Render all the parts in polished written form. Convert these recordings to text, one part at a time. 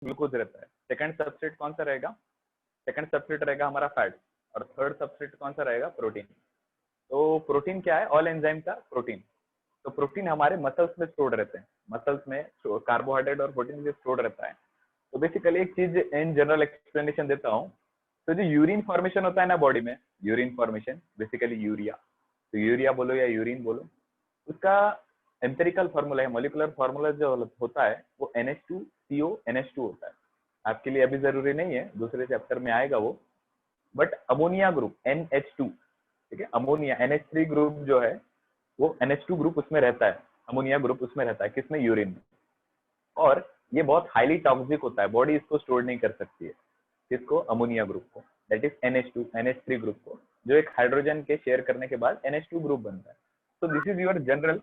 Glucose रहता है। Second substrate कौन सा रहेगा? सेकंड सबस्ट्रेट रहेगा हमारा फैट, और थर्ड सबस्ट्रेट कौन सा रहेगा? प्रोटीन। तो प्रोटीन क्या है? ऑल एंजाइम का प्रोटीन। तो प्रोटीन हमारे मसल्स में स्टोर्ड रहते हैं, मसल्स में कार्बोहाइड्रेट और प्रोटीन भी स्टोर्ड रहता है। तो बेसिकली एक चीज इन जनरल एक्सप्लेनेशन देता हूँ। तो जो यूरिन फॉर्मेशन होता है ना बॉडी में, यूरिन फॉर्मेशन बेसिकली यूरिया, तो यूरिया बोलो या यूरिन बोलो, उसका एम्पेरिकल फार्मूला है, मॉलिक्यूलर फार्मूला जो होता है वो NH2CO NH2 होता है। आपके लिए अभी जरूरी नहीं है, दूसरे चैप्टर में आएगा वो। बट अमोनिया ग्रुप NH2, ठीक है, अमोनिया NH3 ग्रुप जो है वो NH2 ग्रुप उसमें रहता है, अमोनिया ग्रुप उसमें रहता है, किसमें? यूरिन में। और ये बहुत हाईली टॉक्सिक होता है, बॉडी इसको स्टोर नहीं कर सकती है। किसको? अमोनिया ग्रुप को, that is NH2 NH3 group को, जो एक हाइड्रोजन के शेयर करने के बाद NH2 ग्रुप बनता है। तो this is your general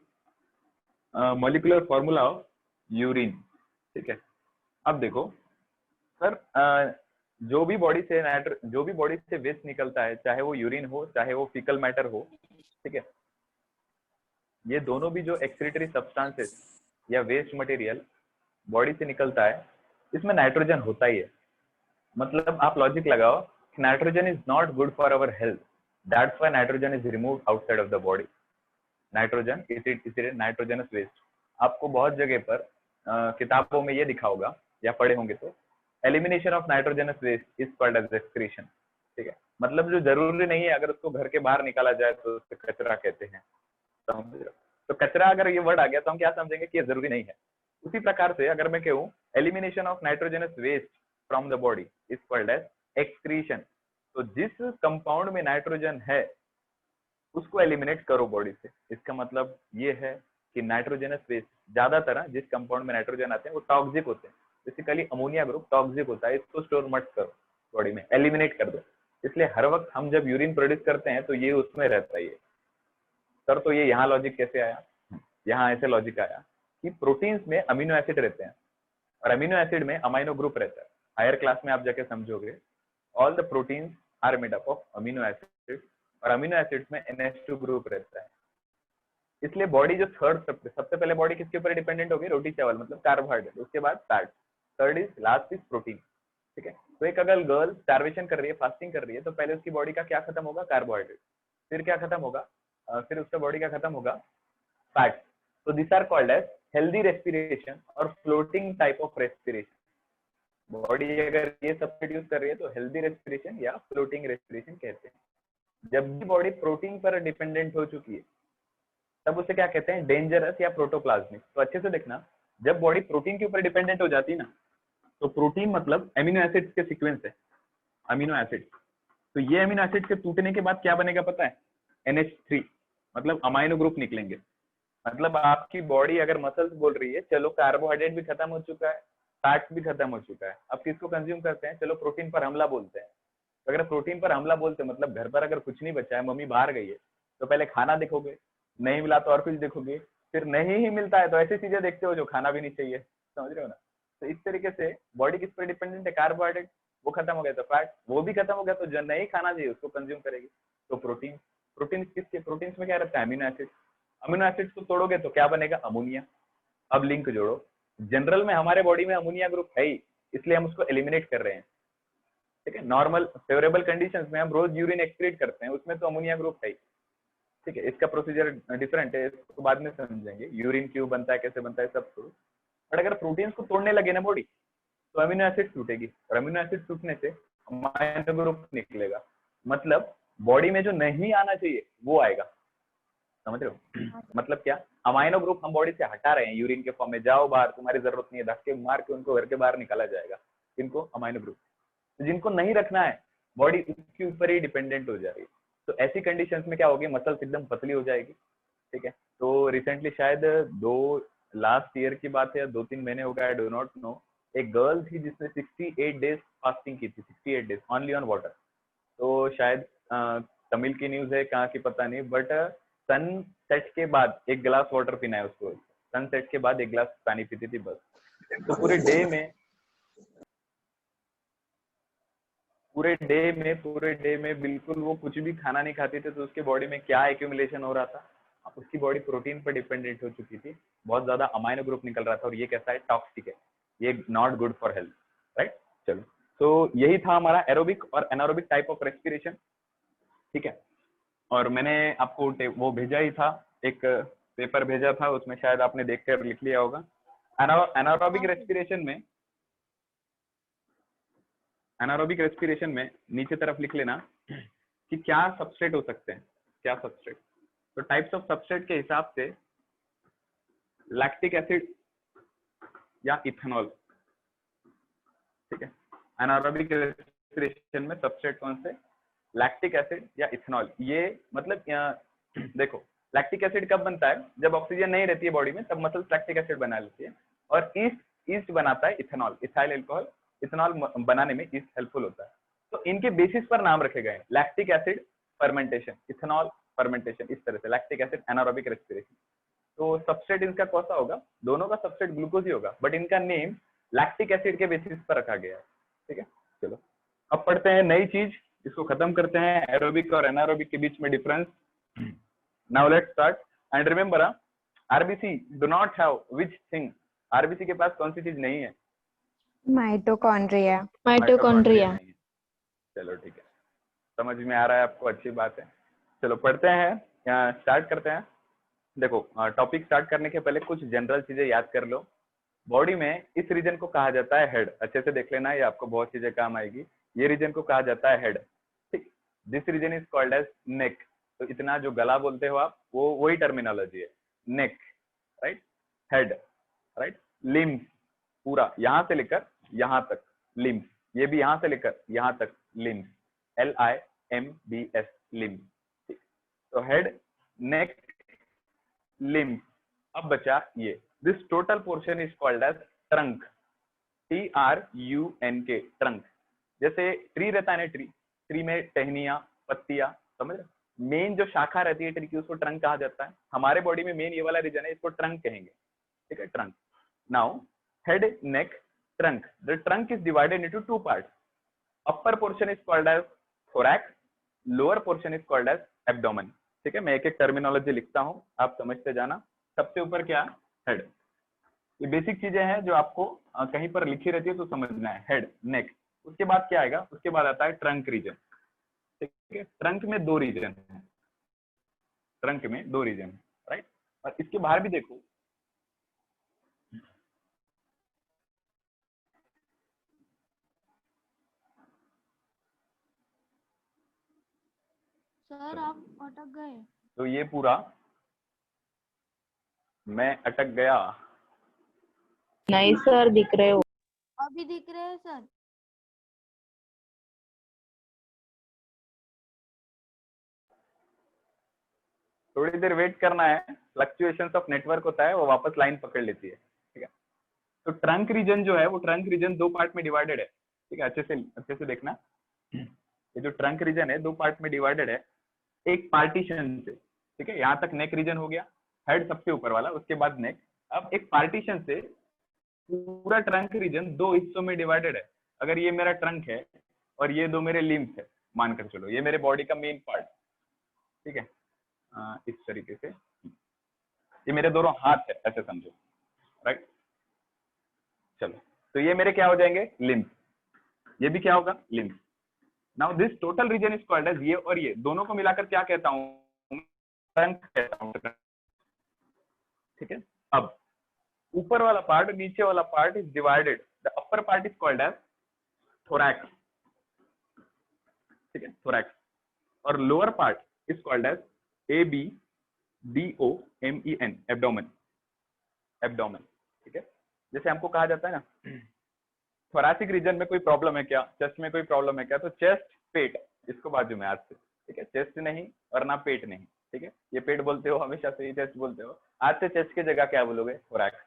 molecular formula of urine, ठीक है। अब देखो सर, जो भी बॉडी से वेस्ट निकलता है, चाहे वो यूरिन हो चाहे वो फीकल मैटर हो, ठीक है, ये दोनों भी जो एक्सक्रीटरी सब्सटेंसेस या वेस्ट मटेरियल बॉडी से निकलता है, इसमें नाइट्रोजन होता ही है। मतलब आप लॉजिक लगाओ, nitrogen is not good for our health, that's why nitrogen is removed outside of the body. Nitrogen इसीलिए नाइट्रोजनस वेस्ट। आपको बहुत जगह पर किताबों में ये दिखा होगा या पढ़े होंगे, तो elimination of nitrogenous waste is called as excretion, ठीक है। मतलब जो जरूरी नहीं है, अगर उसको घर के बाहर निकाला जाए तो उसे कचरा कहते हैं, समझ रहे हो? तो कचरा अगर ये वर्ड आ गया तो हम क्या समझेंगे कि ये जरूरी नहीं है। उसी प्रकार से अगर मैं कहूँ elimination of nitrogenous waste from the body is called as excretion, तो जिस कंपाउंड में नाइट्रोजन है उसको एलिमिनेट करो बॉडी से। इसका मतलब ये है कि नाइट्रोजनस वेस्ट ज्यादातर जिस कंपाउंड में नाइट्रोजन आते हैं वो टॉक्सिक होते हैं। बेसिकली अमोनिया ग्रुप टॉक्सिक होता है, इसको स्टोर मत करो बॉडी में, एलिमिनेट कर दो। इसलिए हर वक्त हम जब यूरिन प्रोड्यूस करते हैं तो ये उसमें रहता है। सर तो ये यहाँ लॉजिक कैसे आया? यहाँ ऐसे लॉजिक आया कि प्रोटीन्स में अमीनो एसिड रहते हैं और अमीनो एसिड में अमाइनो ग्रुप रहता है। हायर क्लास में आप जाके समझोगे, all the proteins are made up of amino acid, और अमीनो एसिड्स में NH2 ग्रुप रहता है। इसलिए बॉडी जो थर्ड सबसे पहले बॉडी किसके ऊपर डिपेंडेंट होगी? रोटी चावल, मतलब कार्बोहाइड्रेट, उसके बाद fat, third is last is protein, ठीक है। तो एक अगर गर्ल स्टार्वेशन कर रही है, फास्टिंग कर रही है, तो पहले उसकी बॉडी का क्या खत्म होगा? कार्बोहाइड्रेट। फिर क्या खत्म होगा? फिर उसका बॉडी का खत्म होगा? फैट। तो this are called as healthy respiration और floating type of respiration. Body अगर ये सब्स्टिट्यूट कर रही है तो हेल्दी रेस्पिरेशन या फ्लोटिंग रेस्पिरेशन कहते हैं। जब भी बॉडी प्रोटीन पर डिपेंडेंट हो चुकी है तब उसे क्या कहते हैं? डेंजरस या प्रोटोप्लाज्मिक। तो अच्छे से देखना, जब बॉडी प्रोटीन के ऊपर डिपेंडेंट हो जाती है ना, तो प्रोटीन मतलब अमीनो एसिड्स के सीक्वेंस है, अमीनो एसिड। तो ये अमीनो एसिड के टूटने के बाद क्या बनेगा पता है? NH3, मतलब अमाइनो ग्रुप निकलेंगे। मतलब आपकी बॉडी अगर मसल्स बोल रही है चलो कार्बोहाइड्रेट भी खत्म हो चुका है, फैट भी खत्म हो चुका है, अब किसको कंज्यूम करते हैं? चलो प्रोटीन पर हमला बोलते हैं। तो अगर प्रोटीन पर हमला बोलते हैं मतलब घर पर अगर कुछ नहीं बचा है, मम्मी बाहर गई है, तो पहले खाना देखोगे, नहीं मिला तो और कुछ देखोगे, फिर नहीं ही मिलता है तो ऐसी चीजें देखते हो जो खाना भी नहीं चाहिए, समझ रहे हो ना? तो इस तरीके से बॉडी किस पर डिपेंडेंट है? कार्बोहाइड्रेट, वो खत्म हो गया तो फैट, वो भी खत्म हो गया तो जो नहीं खाना चाहिए उसको कंज्यूम करेगी। तो प्रोटीन, प्रोटीन किसके? प्रोटीन में क्या रहता है? Amino acid. अमीनो एसिड्स को तोड़ोगे तो क्या बनेगा? अमोनिया। अब लिंक जोड़ो, जनरल में हमारे बॉडी में अमोनिया ग्रुप है ही, इसलिए हम उसको एलिमिनेट कर रहे हैं, ठीक है। नॉर्मल फेवरेबल कंडीशंस में हम रोज यूरिन एक्सक्रीट करते हैं, उसमें तो अमोनिया ग्रुप है ही, ठीक है। इसका प्रोसीजर डिफरेंट है, इसको बाद में समझेंगे, यूरिन क्यों बनता है, कैसे बनता है, सब छोड़ो। बट अगर प्रोटीन्स को तोड़ने लगे ना बॉडी, तो अमीनो एसिड टूटेगी, और अमीनो एसिड टूटने से अमाइनो ग्रुप निकलेगा। मतलब बॉडी में जो नहीं आना चाहिए वो आएगा, समझ रहे हो? मतलब क्या? अमाइनो ग्रुप हम बॉडी से हटा रहे हैं यूरिन के फॉर्म में, जाओ बाहर, तुम्हारी जरूरत नहीं है, धक्के मार के उनको घर के बाहर निकाला जाएगा। इनको अमाइनो ग्रुप, तो जिनको नहीं रखना है बॉडी उसके ऊपर ही डिपेंडेंट हो जाएगी। तो ऐसी कंडीशंस में क्या होगी? मसल्स एकदम पतली हो जाएगी, ठीक है। तो रिसेंटली शायद लास्ट ईयर की बात है, 2-3 महीने हो गए, आई डू नॉट नो, एक गर्ल थी जिसने 68 डेज फास्टिंग की थी, 68 डेज ओनली ऑन वाटर। तो शायद तमिल की न्यूज है, कहाँ की पता नहीं, बट सनसेट के बाद एक गिलास वाटर पीना है उसको, सनसेट के बाद एक गिलास पानी पीती थी बस। तो पूरे डे में बिल्कुल वो कुछ भी खाना नहीं खाती थी, तो उसके बॉडी में क्या एक्यूमुलेशन हो रहा था? उसकी बॉडी प्रोटीन पर डिपेंडेंट हो चुकी थी, बहुत ज्यादा अमाइनो ग्रुप निकल रहा था, और ये कैसा है? टॉक्सिक है, ये नॉट गुड फॉर हेल्थ। चलो, तो यही था हमारा एरोबिक और एनारोबिक टाइप ऑफ रेस्पिरेशन, ठीक है। और मैंने आपको वो भेजा ही था, एक पेपर भेजा था, उसमें शायद आपने देख कर लिख लिया होगा। एनारोबिक रेस्पिरेशन में नीचे तरफ लिख लेना कि क्या सबस्ट्रेट हो सकते हैं, क्या सबस्ट्रेट। तो टाइप्स ऑफ सबस्ट्रेट के हिसाब से लैक्टिक एसिड या इथेनॉल, ठीक है। एनारोबिक रेस्पिरेशन में सबस्ट्रेट कौन से, लैक्टिक एसिड या इथेनॉल। ये मतलब देखो, लैक्टिक एसिड कब बनता है, जब ऑक्सीजन नहीं रहती है बॉडी में, तब मसल्स लैक्टिक एसिड बना लेती है। और ईस्ट बनाता है इथेनॉल, इथाइल अल्कोहल। इथेनॉल बनाने में ईस्ट हेल्पफुल होता है। तो इनके बेसिस पर नाम रखे गए, lactic acid fermentation, ethanol fermentation, इस तरह से लैक्टिक एसिड एनारोबिक रेस्पिरेशन। तो सबस्ट्रेट इनका कौन सा होगा, दोनों का सबस्ट्रेट ग्लूकोज ही होगा, बट इनका नेम लैक्टिक एसिड के बेसिस पर रखा गया है, ठीक है। चलो अब पढ़ते हैं नई चीज, इसको खत्म करते हैं, एरोबिक और एनारोबिक के बीच में difference. Now let's start and remember, RBC do not have which thing, RBC के पास कौन सी चीज नहीं है, माइटोकॉन्ड्रिया। माइटोकॉन्ड्रिया। नहीं है। चलो ठीक है, समझ में आ रहा है आपको, अच्छी बात है। चलो पढ़ते हैं, स्टार्ट करते हैं। देखो, टॉपिक स्टार्ट करने के पहले कुछ जनरल चीजें याद कर लो। बॉडी में इस रीजन को कहा जाता है हेड, अच्छे से देख लेना, ये आपको बहुत चीजें काम आएगी। ये रीजन को कहा जाता है हेड, ठीक। This region is called as neck. तो इतना जो गला बोलते हो आप, वो वही टर्मिनोलॉजी है, नेक, राइट, हेड, राइट। लिम्स, पूरा यहां से लेकर यहां तक लिम्स, ये भी यहां से लेकर यहां तक लिम्स, LIMBS, लिम्स, ठीक। तो हेड, नेक, लिम्स। अब बचा ये, this total portion is called as trunk, TRUNK, trunk. जैसे ट्री रहता है ना, ट्री में टहनिया, पत्तियां, समझ रहे, मेन जो शाखा रहती है ट्री की, उसको ट्रंक कहा जाता है। हमारे बॉडी में मेन ये वाला रीजन है, इसको ट्रंक कहेंगे, ठीक है, trunk. Now head, neck, trunk, the trunk is divided into two parts. Upper portion is called as thorax, lower portion is called as abdomen, ठीक है। मैं एक एक टर्मिनोलॉजी लिखता हूं, आप समझते जाना। सबसे ऊपर क्या, हेड। ये बेसिक चीजें हैं जो आपको कहीं पर लिखी रहती है तो समझना है, हेड, नेक। उसके बाद क्या आएगा, उसके बाद आता है ट्रंक रीजन, ठीक है। ट्रंक में दो रीजन है, ट्रंक में दो रीजन है, राइट। और इसके बाहर भी देखो, सर आप अटक गए। तो ये पूरा, मैं अटक गया, नहीं सर, दिख रहे हो। अभी दिख रहे हैं सर। थोड़ी देर वेट करना है, फ्लक्चुएशंस ऑफ नेटवर्क होता है, वो वापस लाइन पकड़ लेती है, ठीक है। तो ट्रंक रीजन जो है, वो ट्रंक रीजन दो पार्ट में डिवाइडेड है, ठीक है। अच्छे से देखना, ये जो ट्रंक रीजन है दो पार्ट में डिवाइडेड है, एक पार्टीशन से, ठीक है। यहाँ तक नेक रीजन हो गया, हेड सबसे ऊपर वाला, उसके बाद नेक। अब एक पार्टीशन से पूरा ट्रंक रीजन दो हिस्सों में डिवाइडेड है। अगर ये मेरा ट्रंक है और ये दो मेरे लिम्स है, मानकर चलो ये मेरे बॉडी का मेन पार्ट, ठीक है। इस तरीके से ये मेरे दोनों हाथ है, ऐसे समझो, राइट। चलो, तो ये मेरे क्या हो जाएंगे, लिम्स, ये भी क्या होगा, limbs. Now this total region is called as, ये और ये दोनों को मिलाकर क्या कहता हूं, ट्रंक कहता हूं, ठीक है। अब ऊपर वाला पार्ट, नीचे वाला part is divided, the upper part is called as thorax, ठीक है, थोरैक्स। और lower part is called as ABDOMEN, abdomen, abdomen, ठीक है। जैसे हमको कहा जाता है ना, थोरैसिक रीजन में कोई प्रॉब्लम है क्या, चेस्ट में कोई प्रॉब्लम है क्या, तो चेस्ट, पेट, इसको बाजू में हाथ से, ठीक है। चेस्ट नहीं और ना पेट नहीं, ठीक है। ये पेट बोलते हो हमेशा से, ही चेस्ट बोलते हो, आज से चेस्ट की जगह क्या बोलोगे, थोरैक्स।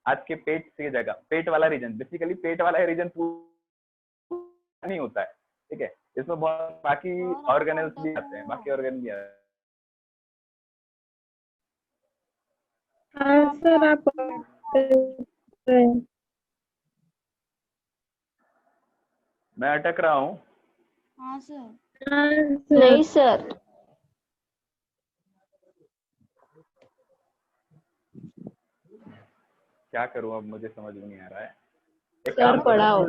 आज के पेट की जगह, पेट वाला रीजन, बेसिकली पेट वाला रीजन नहीं होता है, ठीक है। इसमें बहुत बाकी ऑर्गेनल्स भी आते हैं, बाकी ऑर्गन भी आते हैं। हाँ सर, आप मैं अटक रहा हूँ, हाँ सर। नहीं सर। क्या करूँ अब, मुझे समझ में नहीं आ रहा है। एक सर काम करो, पढ़ाओ।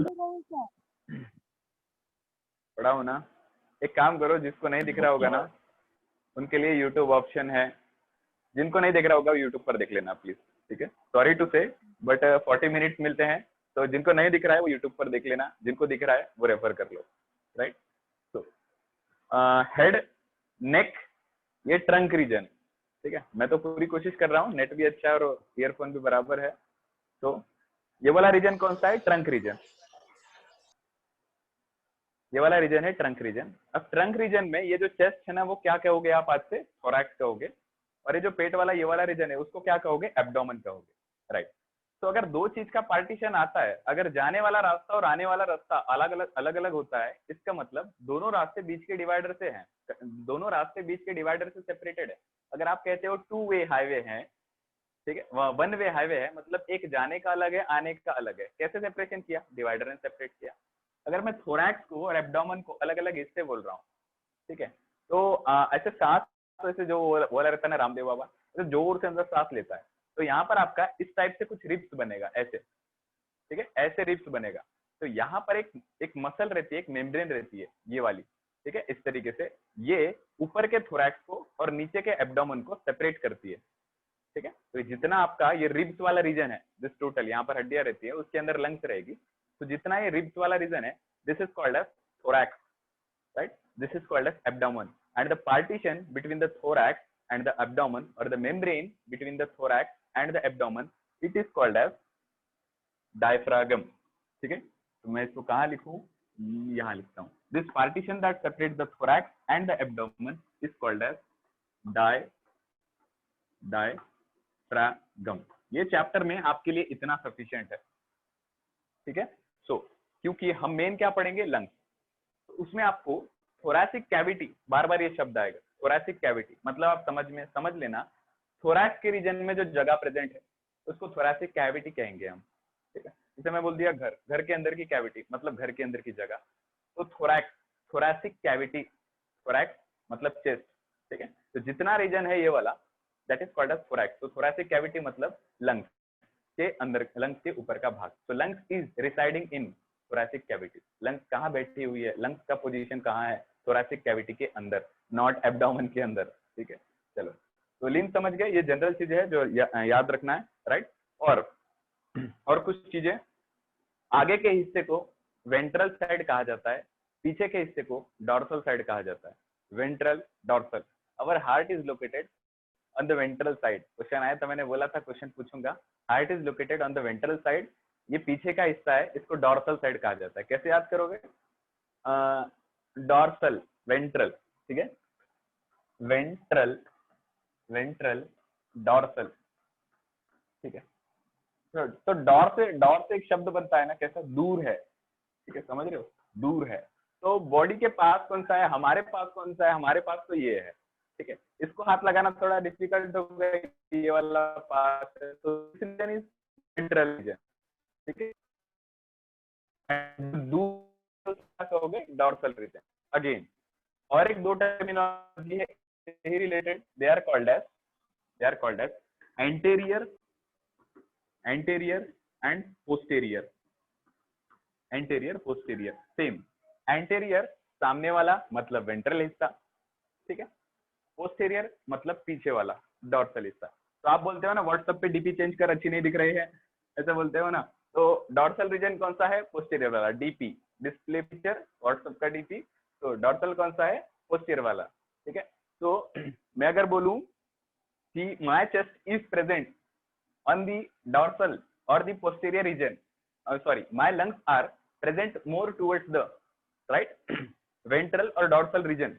पढ़ाओ ना। एक काम करो, जिसको नहीं दिख रहा होगा ना उनके लिए यूट्यूब ऑप्शन है, जिनको नहीं दिख रहा होगा यूट्यूब पर देख लेना प्लीज, ठीक है। सॉरी टू से बट 40 मिनट मिलते हैं, तो जिनको नहीं दिख रहा है वो यूट्यूब पर देख लेना, जिनको दिख रहा है वो रेफर कर लो, राइट। तो हेड, नेक, ये ट्रंक रीजन, ठीक है। मैं तो पूरी कोशिश कर रहा हूँ, नेट भी अच्छा है और ईयरफोन भी बराबर है। तो ये वाला रीजन कौन सा है? Trunk reason. ये वाला रीजन है ट्रंक रीजन। अब ट्रंक रीजन में ये जो चेस्ट है ना, वो क्या कहोगे आप आज से? थोरैक्स कहोगे। और ये जो पेट वाला ये वाला रीजन है उसको क्या कहोगे? एब्डोमेन कहोगे, राइट। तो अगर दो चीज का पार्टीशन आता है, अगर जाने वाला रास्ता और आने वाला रास्ता अलग अलग होता है, इसका मतलब दोनों रास्ते बीच के डिवाइडर से हैं, दोनों रास्ते बीच के डिवाइडर से सेपरेटेड है। अगर आप कहते हो 2 वे हाईवे है, ठीक है, 1 वे हाईवे है, मतलब एक जाने का अलग है, आने का अलग है। कैसे सेपरेशन किया? डिवाइडर ने सेपरेट किया। अगर मैं थोरैक्स को और एब्डोमेन को अलग अलग हिस्से बोल रहा हूँ, ठीक है, तो ऐसे सांस, तो ऐसे जो बोला रहता है ना रामदेव बाबा, तो जोर से अंदर सांस लेता है, तो यहाँ पर आपका इस टाइप से कुछ रिब्स बनेगा ऐसे, ठीक है, ऐसे रिब्स बनेगा। तो यहाँ पर एक मसल रहती है, एक मेम्ब्रेन रहती है ये वाली, ठीक है, इस तरीके से ये ऊपर के थोरैक्स को और नीचे के एब्डोमेन को सेपरेट करती है, ठीक है। तो जितना आपका ये रिब्स वाला रीजन है, दिस टोटल यहाँ पर हड्डियां रहती है, उसके अंदर लंग्स रहेगी, तो जितना ये रिब्स वाला रीजन है, this is called as thorax, right? This is called as abdomen, and the partition between the thorax and the abdomen, or the membrane between the thorax and the abdomen, it is called as diaphragm, ठीक है। तो मैं इसको कहाँ लिखूं? यहाँ लिखता हूँ। This partition that separates the thorax and the abdomen is called as diaphragm। ये चैप्टर में आपके लिए इतना सफिशिएंट है, ठीक है। सो क्योंकि हम मेन क्या पढ़ेंगे? लंग्स। तो उसमें आपको थोरैसिक कैविटी, बार बार ये शब्द आएगा, थोरैसिक कैविटी मतलब आप समझ लेना, थोरैक्स के रीजन में जो जगह प्रेजेंट है उसको थोरैसिक कैविटी कहेंगे हम, ठीक है। जैसे मैं बोल दिया घर के अंदर की कैविटी मतलब घर के अंदर की जगह, तो थोरैक्स, थोरैसिक कैविटी, थोरैक्स मतलब चेस्ट, ठीक है। तो जितना रीजन है ये वाला, that is called as thorax. तो थोरैसिक कैविटी मतलब लंग्स के अंदर, लंग्स के ऊपर का भाग। तो lungs is residing in thoracic cavity. Lungs कहाँ बैठी हुई है? लंग्स का पोजीशन कहाँ है? थोरैसिक कैविटी के अंदर, नॉट एब्डोमेन के अंदर, ठीक है। चलो, तो लिंक समझ गए, ये जनरल चीज है जो याद रखना है, राइट। और कुछ चीजें, आगे के हिस्से को वेंट्रल साइड कहा जाता है, पीछे के हिस्से को डॉर्सल साइड कहा जाता है। Ventral, dorsal. Our heart is located on the ventral side. Question आया था, मैंने बोला था क्वेश्चन पूछूंगा। Heart is located on the ventral side, ये पीछे का हिस्सा है, इसको डॉर्सल साइड कहा जाता है। कैसे याद करोगे? डॉर्सल, वेंट्रल, ठीक है, वेंट्रल, वेंट्रल, डॉर्सल, ठीक है। तो डॉर से एक शब्द बनता है ना, कैसा? दूर है, ठीक है, समझ रहे हो? दूर है। तो बॉडी के पास कौन सा है? हमारे पास कौन सा है? हमारे पास तो ये है, ठीक है। इसको हाथ लगाना थोड़ा डिफिकल्ट हो गया, ये वाला पास है, तो वेंट्रल रीजन, ठीक है। दूर हो गए डॉर्सल रीजन। अगेन और एक दो टर्मिनोलॉजी है यही related, they are called as anterior and posterior. Anterior, posterior same. Anterior सामने वाला मतलब वेंट्रल हिस्सा, ठीक है। पोस्टेरियर मतलब पीछे वाला डॉर्सल हिस्सा। तो आप बोलते हो ना व्हाट्सएप पे डीपी चेंज कर, अच्छी नहीं दिख रही है, ऐसा बोलते हो ना, तो डॉर्सल रीजन कौन सा है? पोस्टीरियर वाला। डीपी, डिस्प्ले पिक्चर, व्हाट्सएप का डीपी, तो डॉर्सल कौन सा है? पोस्टीरियर वाला, ठीक है। तो मैं अगर बोलूं कि my chest is present on the dorsal और the posterior region, sorry, my lungs are present more towards the right ventral और dorsal region,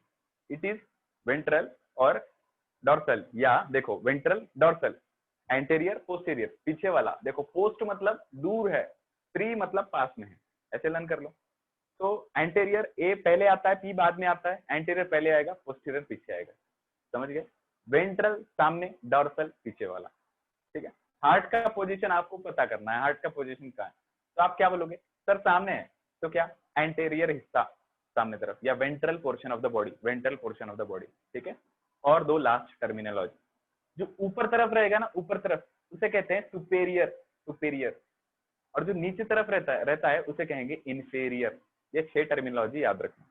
it is ventral और डॉर्सल, या देखो वेंट्रल, डॉर्सल, एंटेरियर, पोस्टीरियर, पीछे वाला। देखो पोस्ट मतलब दूर है, प्री मतलब पास में है, ऐसे लर्न कर लो। तो एंटेरियर ए पहले आता है, पी बाद में आता है, एंटेरियर पहले आएगा, पोस्टीरियर पीछे आएगा, समझ गए? वेंट्रल सामने, डॉर्सल पीछे वाला, ठीक है। हार्ट का पोजीशन आपको पता करना है, हार्ट का पोजीशन कहाँ है, तो आप क्या बोलोगे? सर सामने है, तो क्या? एंटेरियर हिस्सा सामने तरफ, या ventral portion of the body, ventral portion of the body, ठीक है। और दो लास्ट टर्मिनोलॉजी, जो ऊपर तरफ रहेगा ना, ऊपर तरफ, उसे कहते हैं सुपेरियर, सुपेरियर, और जो नीचे तरफ रहता है उसे कहेंगे इन्फेरियर। ये 6 टर्मिनोलॉजी याद रखना,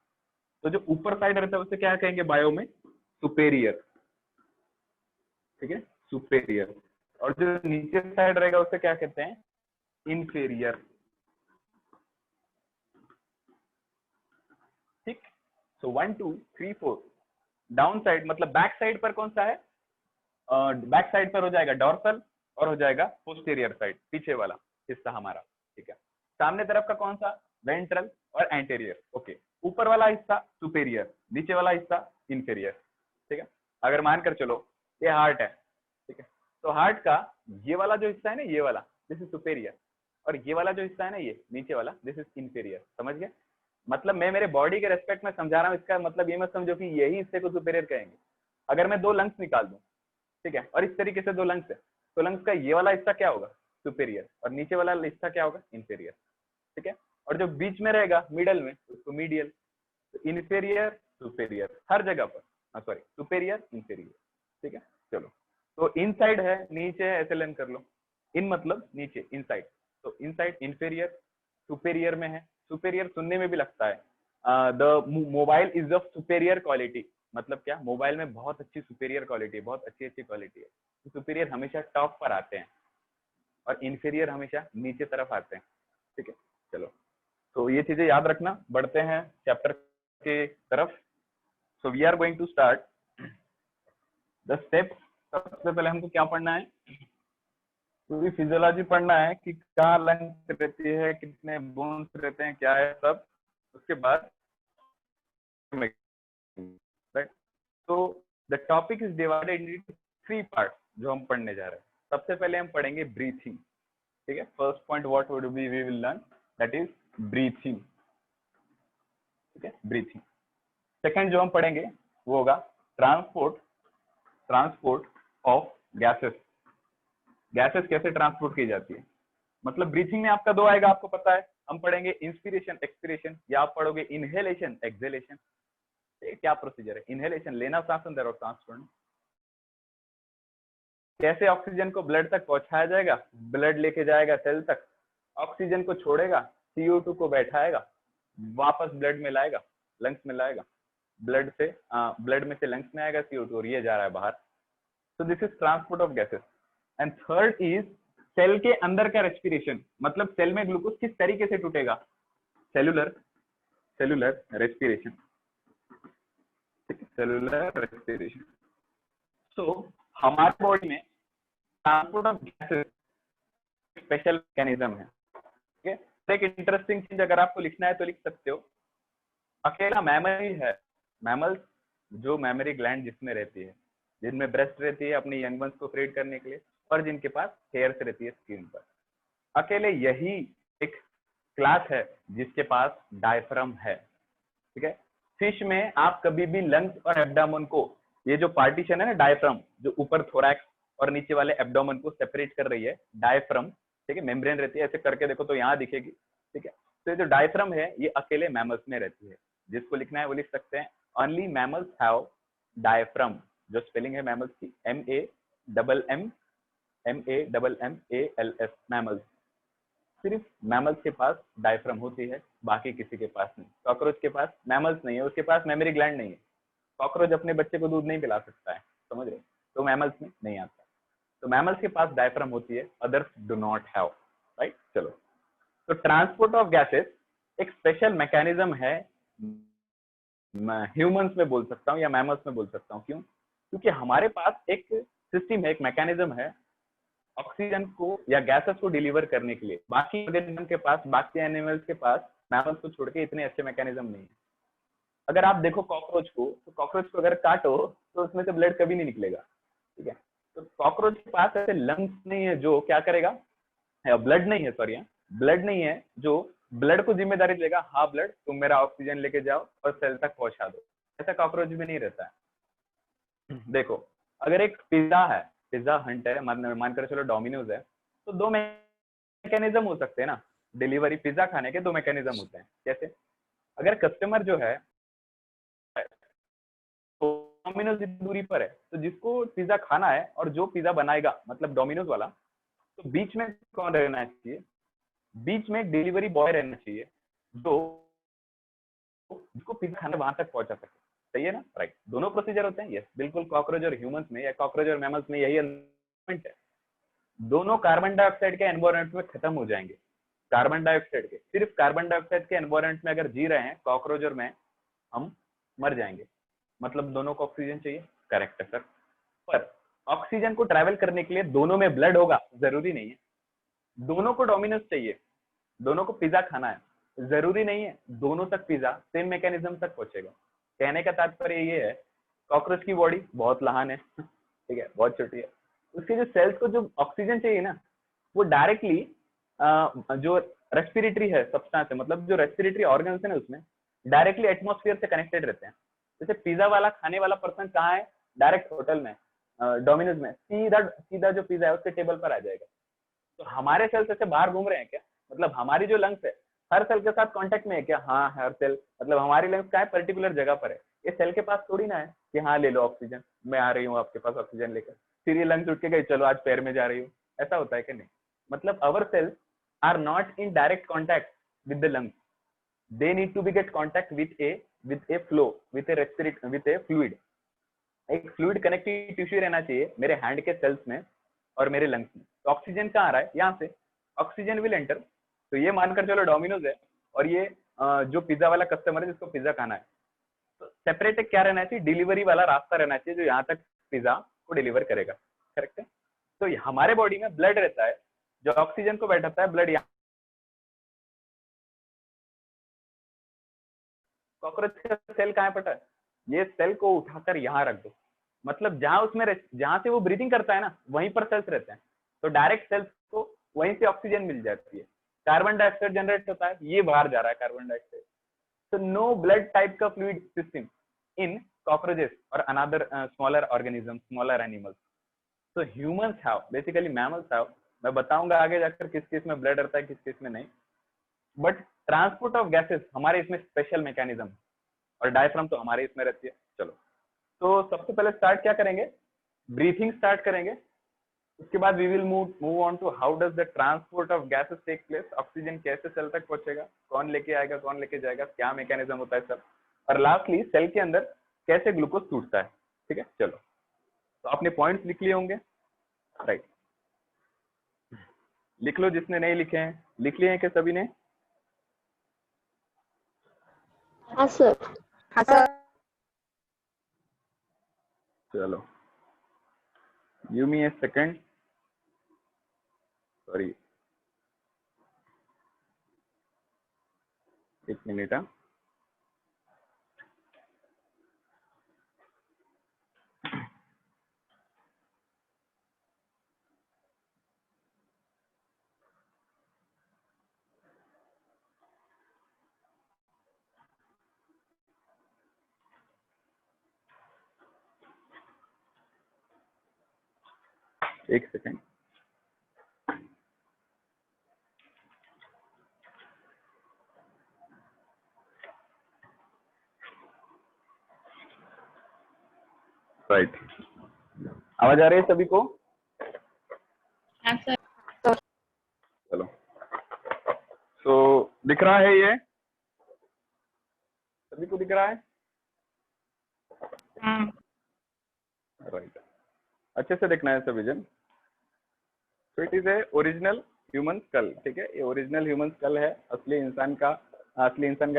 तो जो ऊपर साइड रहता है उसे क्या कहेंगे बायो में? सुपेरियर, ठीक है, सुपेरियर। और जो नीचे साइड रहेगा उसे क्या कहते हैं? इंफीरियर, ठीक। सो 1 2 3 4 डाउन साइड मतलब बैक साइड पर कौन सा है? बैक साइड पर हो जाएगा डॉर्सल और हो जाएगा पोस्टीरियर साइड, पीछे वाला हिस्सा हमारा, ठीक है। सामने तरफ का कौन सा? वेंट्रल और एंटेरियर, ओके। ऊपर वाला हिस्सा सुपेरियर, नीचे वाला हिस्सा इंफीरियर, ठीक है। अगर मानकर चलो ये हार्ट है, ठीक है, तो हार्ट का ये वाला जो हिस्सा है ना, ये वाला, दिस इज सुपेरियर, और ये वाला जो हिस्सा है ना, ये नीचे वाला, दिस इज इंफीरियर। समझ गए? मतलब मैं मेरे बॉडी के रेस्पेक्ट में समझा रहा हूँ, इसका मतलब ये मत समझो कि यही हिस्से को सुपेरियर कहेंगे। अगर मैं 2 लंग्स निकाल दूं, ठीक है, और इस तरीके से 2 लंग्स है, तो लंग्स का ये वाला हिस्सा क्या होगा? सुपेरियर, और नीचे वाला हिस्सा क्या होगा? इंफीरियर, ठीक है। और जो बीच में रहेगा मिडल में उसको मीडियल। तो इंफीरियर सुपेरियर हर जगह पर, सॉरी सुपेरियर इंफीरियर, ठीक है। चलो, तो इनसाइड है, नीचे है, ऐसे लर्न कर लो। इन मतलब नीचे, इनसाइड, तो इनसाइड इंफीरियर, सुपेरियर में है। सुपेरियर सुनने में भी लगता है the mobile is of superior quality, मतलब क्या? मोबाइल में बहुत अच्छी सुपेरियर क्वालिटी है, बहुत अच्छी अच्छी क्वालिटी है। तो सुपेरियर हमेशा टॉप पर आते हैं और इंफीरियर हमेशा नीचे तरफ आते हैं, ठीक है। चलो, तो ये चीजें याद रखना। बढ़ते हैं चैप्टर के तरफ। So we are going to start the steps. सबसे पहले हमको क्या पढ़ना है? पूरी फिजियोलॉजी पढ़ना है कि कहाँ लंग्स रहती है, कितने बोन्स रहते हैं, क्या है सब। उसके बाद राइट, तो the topic is divided into 3 part जो हम पढ़ने जा रहे हैं। सबसे पहले हम पढ़ेंगे ब्रीथिंग, ठीक है। First point what would be we will learn, that is breathing, ठीक है, ब्रीथिंग। सेकंड जो हम पढ़ेंगे वो होगा ट्रांसपोर्ट ऑफ गैसेस। गैसेस कैसे ट्रांसपोर्ट की जाती है, मतलब ब्रीथिंग में आपका 2 आएगा, आपको पता है। हम पढ़ेंगे इंस्पिरेशन एक्सपिरेशन, या आप पढ़ोगे इनहेलेशन एक्सहेलेशन। क्या प्रोसीजर है? इनहेलेशन लेना सांस अंदर और सांस छोड़ना। कैसे ऑक्सीजन को ब्लड तक पहुंचाया जाएगा? ब्लड लेके जाएगा सेल तक, ऑक्सीजन को छोड़ेगा, CO2 को बैठाएगा, वापस ब्लड में लाएगा, लंग्स में लाएगा, ब्लड में से लंग्स में आएगा CO2 और ये जा रहा है बाहर। तो this is transport of gases. And third is cell के अंदर का रेस्पिरेशन, मतलब सेल में ग्लूकोज किस तरीके से टूटेगा? Cellular respiration, cellular respiration. तो हमारे बॉडी में transport of gases special mechanism है, ठीक है। तो एक इंटरेस्टिंग चीज अगर आपको लिखना है तो लिख सकते हो, अकेला मैमरी है, मैमल्स जो मेमोरी ग्लैंड जिसमें रहती है, जिनमें ब्रेस्ट रहती है अपने यंग वंस को फीड करने के लिए, और जिनके पास हेयर्स रहती है स्किन पर, अकेले यही एक क्लास है जिसके पास डायफ्राम है, ठीक है। फिश में आप कभी भी लंग्स और एब्डोमेन को, ये जो पार्टीशन है ना डायफ्राम, जो ऊपर थोरैक्स और नीचे वाले एब्डोमेन को सेपरेट कर रही है, डायफ्राम, ठीक है, मेम्ब्रेन रहती है, ऐसे करके देखो तो यहाँ दिखेगी, ठीक है। तो ये जो डायफ्राम है ये अकेले मैमल्स में रहती है। जिसको लिखना है वो लिख सकते हैं, ओनली मैमल्स हैव डायफ्राम, जो स्पेलिंग है मैमल्स की MAMMALS, मैमल्स। सिर्फ मैमल्स के पास डायफ्राम होती है, बाकी किसी के पास नहीं। कॉकरोच के पास मैमल्स नहीं है, उसके पास मेमोरी ग्लैंड नहीं है। कॉकरोच अपने बच्चे को दूध नहीं पिला सकता है, समझ रहे? तो मैमल्स में नहीं आता। तो मैमल्स के पास डायफ्राम होती है, others do not have, right. चलो, तो ट्रांसपोर्ट ऑफ गैसेस एक स्पेशल मैकेनिज्म है, ह्यूमंस में बोल सकता हूँ या मैमल्स में बोल सकता हूँ। क्यों? क्योंकि हमारे पास एक सिस्टम है, एक मैकेनिज्म है ऑक्सीजन को या गैसेस को डिलीवर करने के लिए। बाकी ऑर्गेनिज्म के पास, बाकी एनिमल्स के पास, मैमल्स को छोड़ के इतने अच्छे मैकेनिज्म नहीं है। अगर आप देखो कॉकरोच को, तो कॉकरोच को अगर काटो तो उसमें से ब्लड कभी नहीं निकलेगा, ठीक है। तो कॉकरोच के पास ऐसे लंग्स नहीं है जो क्या करेगा, ब्लड नहीं है, सॉरी, ब्लड नहीं है जो ब्लड को जिम्मेदारी लेगा, हाँ ब्लड तुम मेरा ऑक्सीजन लेके जाओ और सेल तक पहुंचा दो। ऐसा कॉकरोच भी नहीं रहता है। देखो, अगर एक पिज्जा है, पिज्जा हंट है, मानकर चलो डोमिनोज है, तो 2 मैकेनिज्म हो सकते हैं ना डिलीवरी, पिज्जा खाने के 2 मैकेनिज्म होते हैं। कैसे? अगर कस्टमर जो है तो डोमिनोज दूरी पर है, तो जिसको पिज्जा खाना है और जो पिज्जा बनाएगा मतलब डोमिनोज वाला, तो बीच में कौन रहना चाहिए? बीच में डिलीवरी बॉय रहना चाहिए, जो जिसको पिज्जा खाना वहां तक पहुंचा सके। सही है ना? राइट, दोनों प्रोसीजर होते हैं। यस, बिल्कुल, कॉकरोच और ह्यूमंस में या कॉकरोच और मैमल्स में यही एनवायरमेंट है। दोनों कार्बन डाइऑक्साइड के एनवायरमेंट में खत्म हो जाएंगे। कार्बन डाइऑक्साइड के, सिर्फ कार्बन डाइऑक्साइड के एनवायरमेंट में अगर जी रहे हैं कॉकरोच और मैं, हम मर जाएंगे। मतलब दोनों को ऑक्सीजन चाहिए। करेक्ट है सर। पर ऑक्सीजन को ट्रैवल करने के लिए दोनों में ब्लड होगा जरूरी नहीं है। दोनों को डोमिनोज चाहिए, दोनों को पिज्जा खाना है जरूरी नहीं है दोनों तक पिज्जा सेम मैकेनिज्म तक पहुंचेगा। कहने का तात्पर्य ये है, कॉकरोच की बॉडी बहुत लहान है, ठीक है, बहुत छोटी है। उसके जो सेल्स को जो ऑक्सीजन चाहिए ना, वो डायरेक्टली जो रेस्पिरेटरी है सब्सटेंस है, मतलब जो रेस्पिरेटरी ऑर्गन्स है ना, उसमें डायरेक्टली एटमॉस्फेयर से कनेक्टेड रहते हैं। जैसे पिज्जा वाला खाने वाला पर्सन कहाँ है? डायरेक्ट होटल में, डोमिनोज में, सीधा सीधा जो पिज्जा है उसके टेबल पर आ जाएगा। तो हमारे सेल्स ऐसे बाहर घूम रहे हैं क्या? मतलब हमारी जो लंग्स है हर सेल के साथ कांटेक्ट में है क्या? हाँ, हर सेल, मतलब हमारी लंग्स का है पर्टिकुलर जगह पर है। ये सेल के पास थोड़ी ना है कि हाँ ले लो ऑक्सीजन, मैं आ रही हूँ आपके पास ऑक्सीजन लेकर, फिर ये लंग्स उठ के गई, चलो आज पैर में जा रही हूँ। ऐसा होता है कि नहीं? मतलब our cells are not in direct contact with the lungs, they need to be get contact with a flow, with a respiratory, with a fluid। एक फ्लूइड कनेक्टिव टिश्यू रहना चाहिए मेरे हैंड के सेल्स में और मेरे लंग्स में। तो ऑक्सीजन कहाँ आ रहा है? यहाँ से ऑक्सीजन विल एंटर। तो ये मानकर चलो डोमिनोज है और ये जो पिज्जा वाला कस्टमर है जिसको पिज्जा खाना है, तो सेपरेट क्या रहना चाहिए? डिलीवरी वाला रास्ता रहना चाहिए जो यहाँ तक पिज्जा को डिलीवर करेगा। करेक्ट है? तो हमारे बॉडी में ब्लड रहता है जो ऑक्सीजन को बैठाता है। ब्लड यहाँ, कॉकरोच का सेल कहाँ पता है? ये सेल को उठाकर यहाँ रख दो, मतलब जहां उसमें जहां से वो ब्रीथिंग करता है ना, वहीं पर सेल्स रहते हैं। तो डायरेक्ट सेल्स को वहीं से ऑक्सीजन मिल जाती है। कार्बन डाइऑक्साइड जनरेट होता है, ये बाहर जा रहा है कार्बन डाइऑक्साइड। तो नो ब्लड टाइप का फ्लूइड सिस्टम इन कॉकरोचेस और another smaller organism, smaller animals. तो humans have, basically mammals have, मैं बताऊंगा आगे जाकर किस किस में ब्लड रहता है किस किस में नहीं। बट ट्रांसपोर्ट ऑफ गैसेस हमारे इसमें स्पेशल मैकेनिज्म, और डायफ्राम तो हमारे इसमें रहती है। चलो, तो सबसे पहले स्टार्ट क्या करेंगे? ब्रीथिंग स्टार्ट करेंगे। उसके बाद we will move on to how does the transport of gases take place. Oxygen कैसे सेल तक पहुंचेगा, कौन लेके आएगा, कौन लेके जाएगा, क्या मैकेनिज्म होता है सब, और लास्टली सेल के अंदर कैसे ग्लूकोज टूटता है। ठीक है, चलो, तो आपने पॉइंट्स लिख लिए होंगे, राइट? लिख लो, जिसने नहीं लिखे हैं। लिख लिए हैं क्या सभी ने? हाँ सर। हाँ सर। चलो, गिव मी ए सेकंड, सॉरी, एक मिनट। एक सेकंड। राइट, आवाज आ रही है सभी को? हाँ सर। चलो, तो दिख रहा है ये सभी को? दिख रहा है? हाँ। राइट, अच्छे से देखना है सब विजन। तो it is A original human school. ठीक है, ये ओरिजिनल ह्यूमन स्कल है। असली इंसान का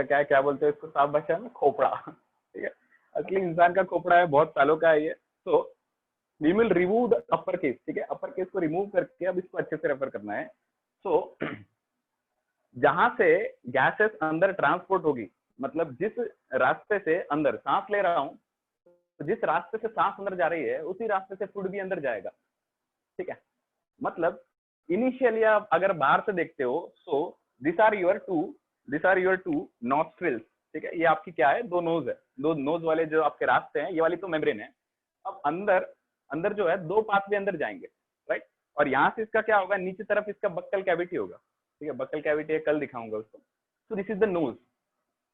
क्या है, क्या बोलते हैं इसको साफ भाषा में? खोपड़ा। ठीक है, असली इंसान का खोपड़ा है, बहुत सालों का है ये। तो we will remove the upper case. ठीक है, अपर केस को रिमूव करके अब इसको अच्छे से रेफर करना है। तो जहां से गैसेस अंदर ट्रांसपोर्ट होगी, मतलब जिस रास्ते से अंदर सांस ले रहा हूं, तो जिस रास्ते से सांस अंदर जा रही है उसी रास्ते से फूड भी अंदर जाएगा। ठीक है, मतलब इनिशियली आप अगर बाहर से देखते हो, so this are your two nostrils. ठीक है, ये आपकी क्या है? दो नोज है। दो नोज वाले जो आपके रास्ते हैं, ये वाली तो मेम्ब्रेन है। अब अंदर जो है दो पाथवे अंदर जाएंगे, राइट? और यहाँ से इसका क्या होगा? नीचे तरफ इसका बक्कल कैविटी होगा। ठीक है, बक्कल कैविटी कल दिखाऊंगा उसको। तो दिस इज द नोज।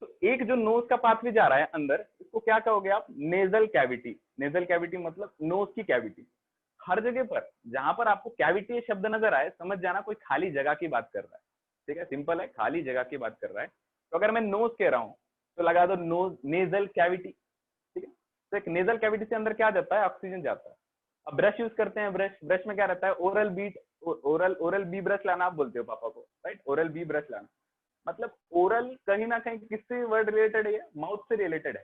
तो एक जो नोज का पाथवे जा रहा है अंदर, इसको क्या कहोगे आप? Nasal cavity. नेजल कैविटी मतलब नोज की कैविटी। हर जगह पर जहां पर आपको कैविटी शब्द नजर आए, समझ जाना कोई खाली जगह की बात कर रहा है। ठीक है, सिंपल है, खाली जगह की बात कर रहा है। तो अगर मैं नोज कह रहा हूँ, तो लगा दो नोज नेजल कैविटी, ठीक है। तो एक नेजल कैविटी से अंदर क्या जाता है, ऑक्सीजन जाता है। अब ब्रश यूज करते हैं, ब्रश में क्या रहता है, ओरल बी ब्रश लाना आप बोलते हो पापा को, राइट, ओरल बी ब्रश लाना। मतलब ओरल कहीं ना कहीं किससे वर्ड रिलेटेड है, माउथ से रिलेटेड है,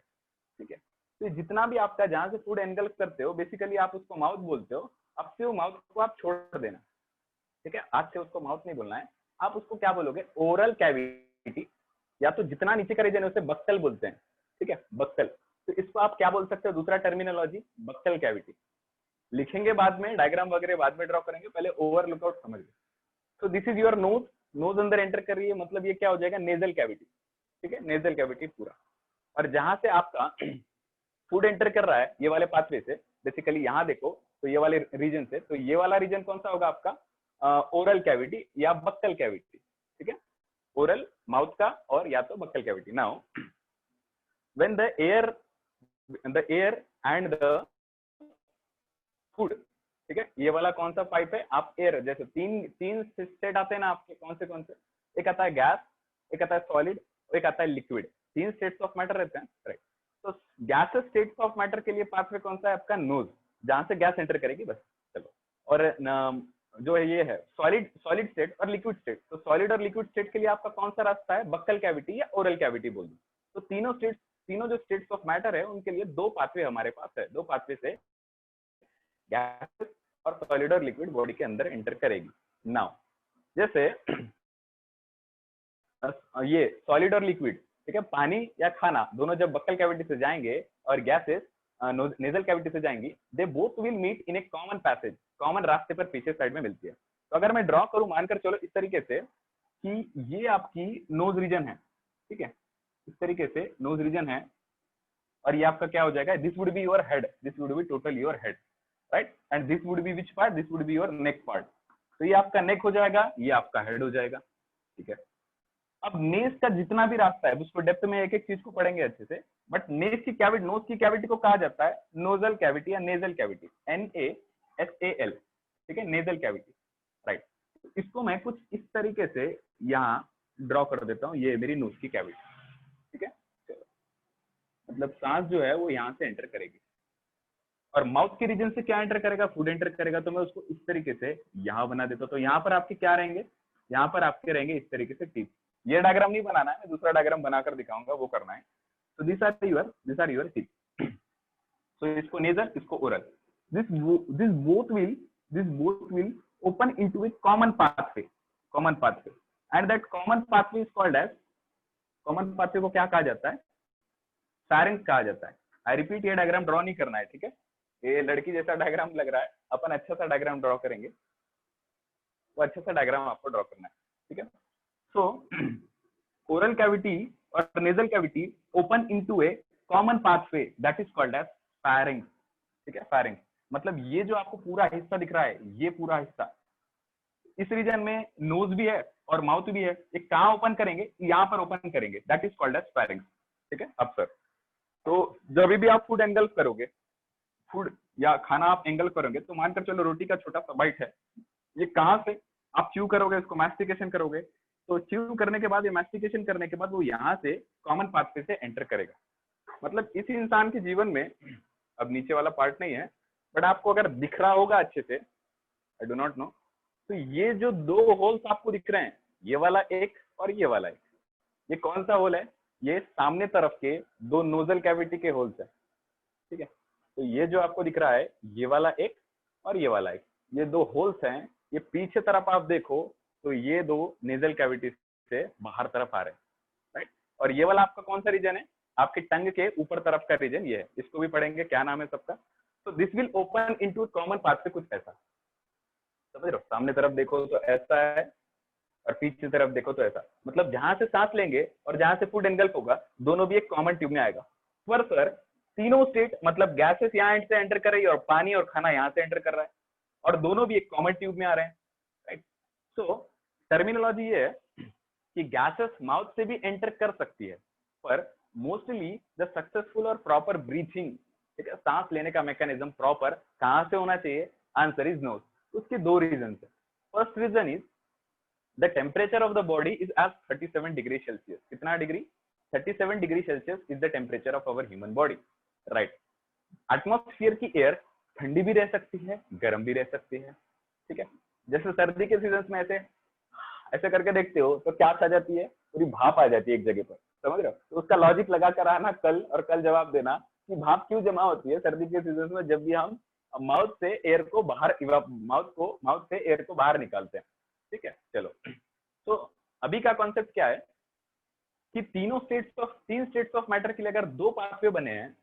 ठीक है। तो जितना भी आपका जहां से फूड एनगल्फ करते हो बेसिकली आप उसको माउथ बोलते हो, अब से वो माउथ को आप छोड़ देना, ठीक है। आज से उसको माउथ नहीं बोलना है, आप उसको क्या बोलोगे, ओरल कैविटी, या तो जितना नीचे का रीजन है उसे बक्कल बोलते हैं, ठीक है, बक्कल। तो इसको आप क्या बोल सकते हो, दूसरा टर्मिनोलॉजी बक्कल कैविटी। लिखेंगे बाद में, डायग्राम वगैरह बाद में ड्रॉ करेंगे, पहले ओवर लुकआउट समझ लो। तो this is your nose, nose अंदर एंटर कर रही है, मतलब ये क्या हो जाएगा, नेजल कैविटी, ठीक है, नेजल कैविटी पूरा। और जहां से आपका फूड एंटर कर रहा है ये वाले पाथवे से, बेसिकली यहाँ देखो तो ये वाले रीजन से, तो ये वाला रीजन कौन सा होगा आपका, ओरल कैविटी या बक्कल कैविटी, ठीक है, ओरल माउथ का और या तो buccal cavity. Now when the air and the food, ठीक है, ये वाला कौन सा पाइप है, आप एयर, जैसे तीन स्टेट आते हैं ना आपके, कौन से, एक आता है गैस, एक आता है सॉलिड, एक आता है लिक्विड, 3 स्टेट्स ऑफ मैटर रहते हैं, राइट। तो गैस स्टेट्स ऑफ मैटर के लिए पाथवे कौन सा है आपका, नोज, जहां से गैस एंटर करेगी बस, चलो। और जो है ये है सॉलिड स्टेट और लिक्विड स्टेट, तो सॉलिड और लिक्विड स्टेट के लिए आपका कौन सा रास्ता है, बक्कल कैविटी या ओरल कैविटी बोल दो। तो तीनों जो स्टेट्स ऑफ मैटर है उनके लिए 2 पाथवे हमारे पास है, 2 पाथवे से गैस और सॉलिड और लिक्विड बॉडी के अंदर एंटर करेगी। नाउ जैसे ये सॉलिड और लिक्विड, ठीक है, पानी या खाना दोनों जब बक्कल कैविटी से जाएंगे और गैसेस नेजल कैविटी से जाएंगी, they both will meet in a common passage, common रास्ते पर पीछे साइड में मिलती है। तो अगर मैं ड्रॉ करूं, मानकर चलो इस तरीके से कि ये आपकी नोज रीजन है, ठीक है, इस तरीके से नोज रीजन है, और ये आपका क्या हो जाएगा, this would be your head, this would be total your head, right, and this would be which part, this would be your neck part. तो ये आपका नेक हो जाएगा, ये आपका हेड हो जाएगा, ठीक है। अब नेस का जितना भी रास्ता है उसको डेप्थ में एक एक चीज को पढ़ेंगे अच्छे से, बट नेस की कैविटी, नोज की कैविटी को कहा जाता है नोजल कैविटी या नेजल कैविटी, NASAL, ठीक है, नेजल कैविटी, राइट। इसको मैं कुछ इस तरीके से यहाँ ड्रॉ कर देता हूँ, ये मेरी नोज की कैविटी, ठीक है। मतलब सांस जो है वो यहाँ से एंटर करेगी, और माउथ के रीजन से क्या एंटर करेगा, फूड एंटर करेगा। तो मैं उसको इस तरीके से यहाँ बना देता हूँ। तो यहाँ पर आपके क्या रहेंगे, यहाँ पर आपके रहेंगे इस तरीके से टीथ। ये डायग्राम नहीं बनाना है, मैं दूसरा डायग्राम बनाकर दिखाऊंगा, वो करना है। तो दिस आर योर टीथ। तो इसको नेजल, इसको oral, this both will open into a common pathway, and that common pathway is called as, common pathway को क्या कहा जाता है, फैरिंक्स कहा जाता है। आई रिपीट, ये डायग्राम ड्रॉ नहीं करना है, ठीक है, ये लड़की जैसा डायग्राम लग रहा है, अपन अच्छा सा डायग्राम ड्रॉ करेंगे, वो अच्छा सा डायग्राम आपको ड्रॉ करना है, ठीक है। सो ओरल कैविटी और nasal cavity open into a common pathway that is called as pharynx, ठीक है, फैरिंक्स। मतलब ये जो आपको पूरा हिस्सा दिख रहा है, ये पूरा हिस्सा, इस रीजन में नोज भी है और माउथ भी है, ये कहाँ ओपन करेंगे, यहाँ पर ओपन करेंगे, that is called as pharynx, ठीक है। अब सर, तो जब भी आप फूड एंगल्फ करोगे, फूड या खाना आप एंगल्फ करोगे, तो मानकर चलो रोटी का छोटा सा बाइट है, ये कहाँ से आप च्यू करोगे, इसको मैस्टिकेशन करोगे, तो च्यू करने के बाद, ये मैस्टिकेशन करने के बाद वो यहाँ से कॉमन पाथवे से एंटर करेगा। मतलब इस इंसान के जीवन में, अब नीचे वाला पार्ट नहीं है, बट आपको अगर दिख रहा होगा अच्छे से, आई डू नॉट नो, तो ये जो 2 होल्स आपको दिख रहे हैं, ये वाला एक और ये वाला एक, ये कौन सा होल है, ये सामने तरफ के 2 नोजल कैविटी के होल्स है, ठीक है। तो ये जो आपको दिख रहा है, ये वाला एक और ये वाला एक, ये 2 होल्स हैं। ये पीछे तरफ आप देखो तो ये 2 नेजल कैविटी से बाहर तरफ आ रहे हैं, राइट। और ये वाला आपका कौन सा रीजन है, आपके टंग के ऊपर तरफ का रीजन ये है, इसको भी पढ़ेंगे, क्या नाम है सबका। तो this will open into common path से कुछ ऐसा, समझ रहे हो, सामने तरफ देखो तो ऐसा है और पीछे तरफ देखो तो ऐसा। मतलब जहां से सांस लेंगे और जहां से फूड एंगल्फ होगा, दोनों भी एक कॉमन ट्यूब में आएगा। पर सर तीनों स्टेट, मतलब गैसेस यहाँ से एंटर कर रही है और पानी और खाना यहाँ से एंटर कर रहा है, और दोनों भी एक कॉमन ट्यूब में आ रहे हैं, राइट। सो टर्मिनोलॉजी ये है कि गैसेस माउथ से भी एंटर कर सकती है, पर मोस्टली द सक्सेसफुल और प्रॉपर ब्रीथिंग, ठीक है, सांस लेने का मैकेनिज्म प्रॉपर कहां से होना चाहिए, आंसर इज नोज। उसके 2 रीजन है। First region is the temperature of the body is at 37 degree Celsius. कितना degree, 37 degree Celsius is the temperature of our human body, right. Atmosphere की एयर ठंडी भी रह सकती है, गर्म भी रह सकती है, ठीक है। जैसे सर्दी के सीजन में ऐसे ऐसे करके देखते हो तो क्या आ जाती है, पूरी भाप आ जाती है एक जगह पर, समझ रहे हो। तो उसका लॉजिक लगा कर आना कल, और कल जवाब देना कि भाप क्यों जमा होती है सर्दी के सीजन में, जब भी हम माउथ से एयर को बाहर माउथ से एयर को बाहर निकालते हैं, ठीक है। चलो, तो अभी का कॉन्सेप्ट क्या है कि तीन स्टेट्स ऑफ मैटर के लिए अगर दो पाथवे बने हैं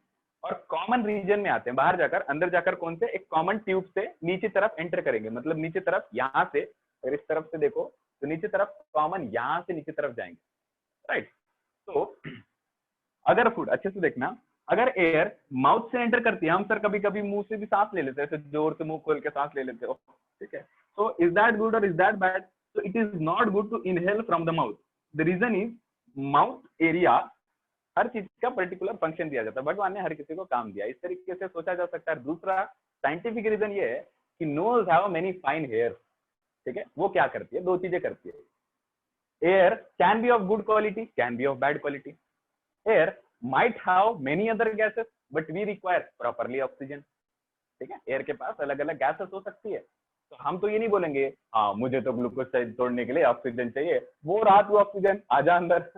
और कॉमन रीजन में आते हैं, बाहर जाकर अंदर जाकर कौन से, एक कॉमन ट्यूब से नीचे तरफ एंटर करेंगे, मतलब नीचे तरफ यहाँ से, अगर इस तरफ से देखो तो नीचे तरफ कॉमन यहाँ से नीचे तरफ जाएंगे, राइट। तो अगर फूड, अच्छे से देखना, अगर एयर माउथ से एंटर करती है, हम सर कभी कभी मुंह से भी सांस ले लेते हैं, ऐसे जोर से मुंह खोल के सांस ले लेते हो, ठीक है। तो इज दैट गुड और इज दैट बैड? तो it is not good to inhale from the mouth. The region is mouth area, हर चीज का पर्टिकुलर फंक्शन दिया जाता है, भगवान ने हर किसी को काम दिया, इस तरीके से सोचा जा सकता है। दूसरा साइंटिफिक रीजन ये है कि nose have many fine hair, ठीक है। वो क्या करती है, दो चीजें करती है। Air can be of good quality, can be of bad quality. Air might have many other gases but we require properly oxygen, ठीक है। एयर के पास अलग अलग गैसेस हो सकती है, तो हम तो ये नहीं बोलेंगे हाँ मुझे तो ग्लूकोज तोड़ने के लिए ऑक्सीजन चाहिए, वो रात को ऑक्सीजन आजा अंदर,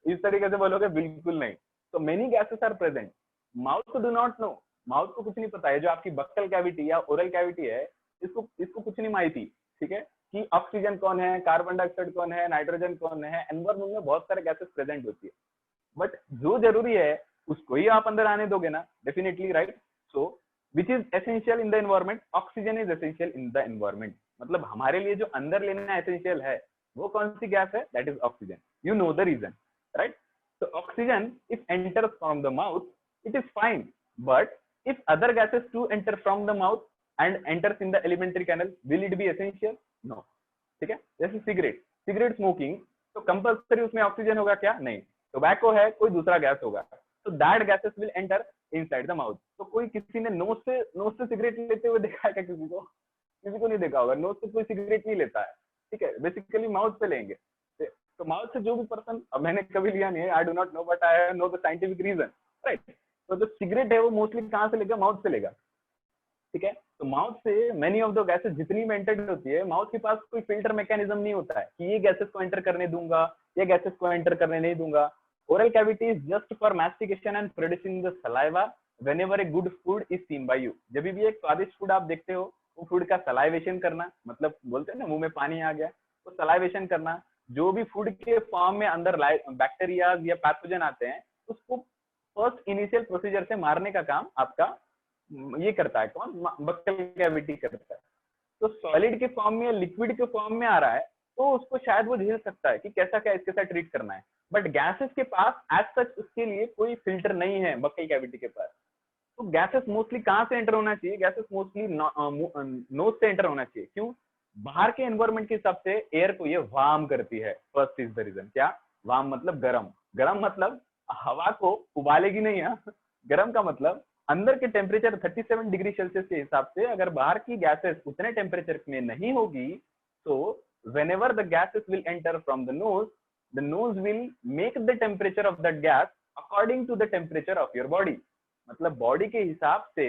इस तरीके से बोलोगे, बिल्कुल नहीं। तो many gases are present, mouth do not know, mouth को कुछ नहीं पता है, जो आपकी बक्कल कैविटी या ओरल कैविटी है, इसको कुछ नहीं माहिती, ठीक है, कि ऑक्सीजन कौन है, कार्बन डाइऑक्साइड कौन है, नाइट्रोजन कौन है। एनवायरमेंट में बहुत सारे गैसेस प्रेजेंट होती है, बट जो जरूरी है उसको ही आप अंदर आने दोगे ना, definitely, right. So which is essential in the environment, oxygen is essential in the environment, मतलब हमारे लिए जो अंदर लेना एसेंशियल है वो कौन सी गैस है, that is oxygen. You know the reason, right. So oxygen, if enters from the mouth, it is fine. But if other gases too enter from the mouth and enters in the alimentary canal, will it be essential? No. ठीक है। जैसे cigarette smoking, तो compulsory उसमें oxygen होगा क्या? नहीं। Tobacco है, कोई दूसरा गैस होगा, तो that gases will enter inside the mouth. तो कोई किसी ने नोज से सिगरेट लेते हुए देखा है क्या? किसी को नहीं देखा होगा, नोज से कोई सिगरेट नहीं लेता है, ठीक है। बेसिकली माउथ से लेंगे, तो माउथ से जो भी पर्सन, मैंने कभी लिया नहीं है, I do not know, but I know the scientific reason, right. तो जो सिगरेट है वो मोस्टली कहाँ से लेगा? माउथ से लेगा, ठीक है। तो माउथ से मेनी ऑफ द गैसेस जितनी भी एंटर होती है, माउथ के पास कोई फिल्टर मैकेनिज्म नहीं होता है कि ये गैसेस को एंटर करने दूंगा, ये गैसेस को एंटर करने नहीं दूंगा। Oral cavity is just for mastication and producing the saliva whenever a good food is seen by you. जब भी एक स्वादिष्ट फूड आप देखते हो, वो फूड का सलाइवेशन करना, मतलब बोलते हैं ना मुंह में पानी आ गया, तो सलाइवेशन करना। जो भी फूड के फॉर्म में अंदर बैक्टीरिया या पैथोजन आते हैं, उसको फर्स्ट इनिशियल प्रोसीजर से मारने का काम आपका ये करता है, कौन? बक्कल कैविटी करता है। तो सॉलिड के फॉर्म में या लिक्विड के फॉर्म में आ रहा है, तो उसको शायद वो झेल सकता है कि कैसा क्या इसके साथ ट्रीट करना है। बट गैसेस के पास एज सच उसके लिए कोई फिल्टर नहीं है बक्कल कैविटी के पास। तो गैसेस मोस्टली कहाँ से एंटर होना चाहिए? गैसेस मोस्टली नोज से एंटर होना चाहिए। क्यों? बाहर के एनवायरमेंट के हिसाब से एयर को ये वार्म करती है, फर्स्ट इज द रीजन। क्या वार्म? मतलब गरम मतलब हवा को उबालेगी नहीं है, गरम का मतलब अंदर के टेम्परेचर 37 डिग्री सेल्सियस के हिसाब से अगर बाहर की गैसेस उतने टेम्परेचर में नहीं होगी, तो whenever the gases will enter from the nose will make the temperature of that gas according to the temperature of your body। मतलब बॉडी के हिसाब से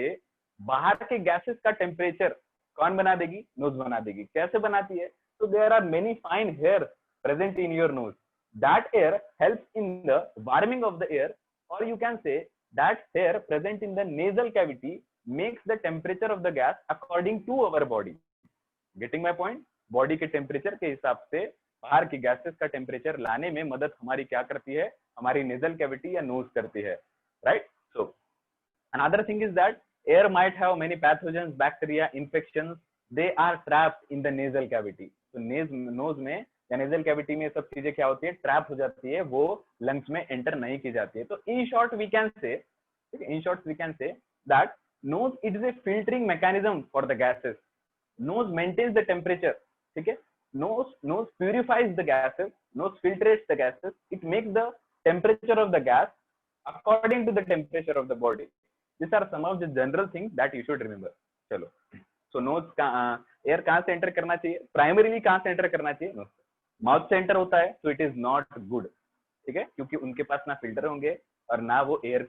बाहर के गैसेस का टेम्परेचर कौन बना देगी? नोज बना देगी। कैसे बनाती है? तो there are many fine hair present in your nose, that air helps in the warming of the air, और you can say that hair present in the nasal cavity makes the temperature of the gas according to our body। Getting my point? Body के temperature के हिसाब से बाहर की gases का temperature लाने में मदद हमारी क्या करती है? हमारी नेजल कैविटी या नोज करती है, right. So another thing is that air might have many pathogens, bacteria, infections, they are trapped in the nasal cavity। तो नोज में या नेजल कैविटी में सब चीजें क्या होती है? ट्रैप हो जाती है, वो लंग्स में एंटर नहीं की जाती है। तो in short we can say, that nose it is a filtering mechanism for the gases. Nose maintains the temperature, ठीक है। Nose purifies the gases, nose filtrates the gases, it makes the temperature of the gas according to the temperature of the body. This are some of the general things that you should remember. चलो, so knows का air कहाँ से enter करना चाहिए? Primarily कहाँ से enter करना चाहिए? नोज। माउथ से एंटर होता है, तो इट इज नॉट गुड। ठीक है, क्योंकि उनके पास ना फिल्टर होंगे और ना वो एयर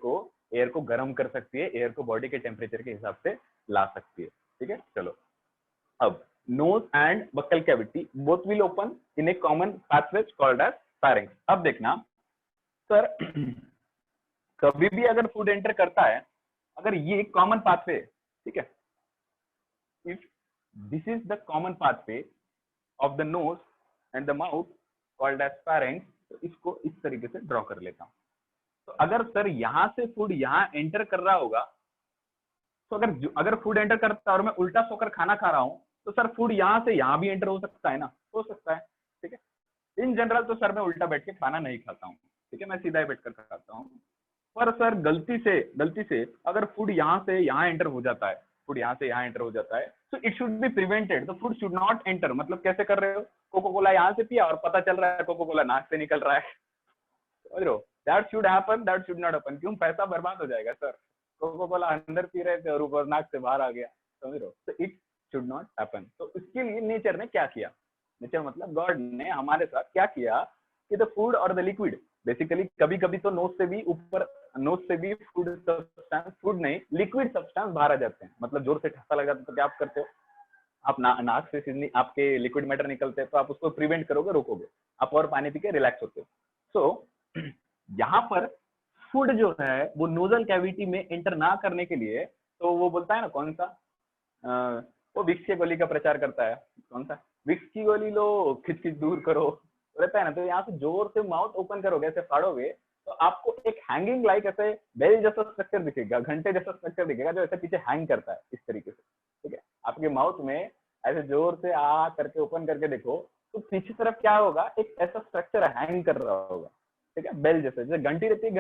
को गर्म कर सकती है, एयर को बॉडी के टेम्परेचर के हिसाब से ला सकती है। ठीक है, चलो अब nose and buccal cavity both will open in a common pathway called as firing. अब देखना सर कभी भी अगर फूड एंटर करता है, अगर ये कॉमन पाथवे, ठीक है, if this is the common pathway of the nose and the mouth called as firing, तो इसको इस तरीके से ड्रॉ कर लेता हूं। तो अगर सर यहां से फूड यहां एंटर कर रहा होगा, तो अगर फूड एंटर करता है और मैं उल्टा सोकर खाना खा रहा हूं, तो सर फूड यहां से यहां भी एंटर हो सकता है ना, हो सकता है। ठीक है, इन जनरल तो सर मैं उल्टा बैठ के खाना नहीं खाता हूँ, ठीक है, मैं सीधा ही बैठ कर खाता हूँ। पर सर गलती से अगर फूड यहाँ से यहाँ एंटर हो जाता है, फूड यहाँ से यहाँ एंटर हो जाता है, तो it should be prevented, the food should not enter. मतलब कैसे कर रहे हो, कोको कोला यहाँ से पिया और पता चल रहा है कोको कोला नाक से निकल रहा है, समझ रहे हो, that should happen, that should not happen. क्यों, पैसा बर्बाद हो जाएगा सर, कोको कोला अंदर पी रहे थे और ऊपर नाक से बाहर आ गया, समझ रहे हो, तो इट शुड नॉट हैपन। तो इसके लिए नेचर ने क्या किया, नेचर मतलब गॉड ने हमारे साथ क्या किया कि द फूड और द लिक्विड बेसिकली कभी कभी तो नोज से भी फूड सब्सटेंस, फूड नहीं लिक्विड सब्सटेंस बाहर आ जाते हैं। मतलब जोर से ठसा लग जाता है तो क्या आप करते हो, आप नाक से सीधे आपके लिक्विड मैटर निकलते हैं, तो आप उसको प्रिवेंट करोगे, रोकोगे, आप और पानी पी के रिलैक्स होते हो। सो यहाँ पर फूड जो है वो नोजल कैविटी में एंटर ना करने के लिए, तो वो बोलता है ना कौन सा, वो विक्स की गोली का प्रचार करता है, कौन सा, विक्स की गोली लो खिच खिच दूर करो, रहता है ना। तो यहाँ से जोर से माउथ ओपन करोगे, ऐसे फाड़ोगे, तो आपको एक हैंगिंग लाइक ऐसे बेल जैसा स्ट्रक्चर दिखेगा, घंटे जैसा स्ट्रक्चर दिखेगा, जो ऐसे पीछे हैंग करता है इस तरीके से। ठीक है, आपके माउथ में ऐसे जोर से आ करके ओपन करके देखो, तो पीछे तरफ क्या होगा, एक ऐसा स्ट्रक्चर हैंग कर रहा होगा। ठीक है, बेल जैसे, जैसे घंटी रहती है,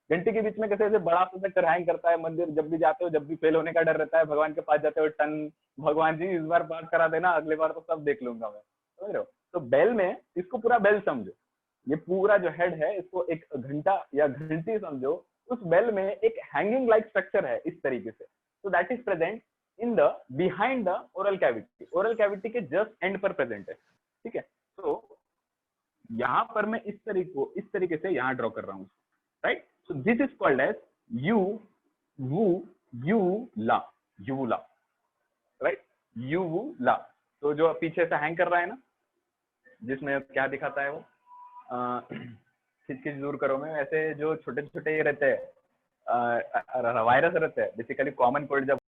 घंटी के बीच में कैसे ऐसे बड़ा सा स्ट्रक्चर हैंग करता है। मंदिर जब भी जाते हो, जब भी फेल होने का डर रहता है, भगवान के पास जाते हो, टन भगवान जी इस बार पास करा देना, अगली बार तो सब देख लूंगा मैं, समझ रहे हो। तो बेल में इसको पूरा बेल समझो, ये पूरा जो हेड है इसको एक घंटा या घंटी समझो, उस बेल में एक हैंगिंग लाइक स्ट्रक्चर है इस तरीके से। तो that is present in the behind the oral cavity, oral cavity के जस्ट एंड पर प्रेजेंट है। ठीक है, तो यहाँ पर मैं इस तरीके से यहाँ ड्रॉ कर रहा हूँ, right. So this is called as uvula, right, uvula. तो जो पीछे से हैंग कर रहा है ना, जिसमें क्या दिखाता है वो, खिच दूर करो में, ऐसे जो छोटे छोटे ये रहते हैं वायरस रहते हैं, बेसिकली कॉमन कोल्ड जब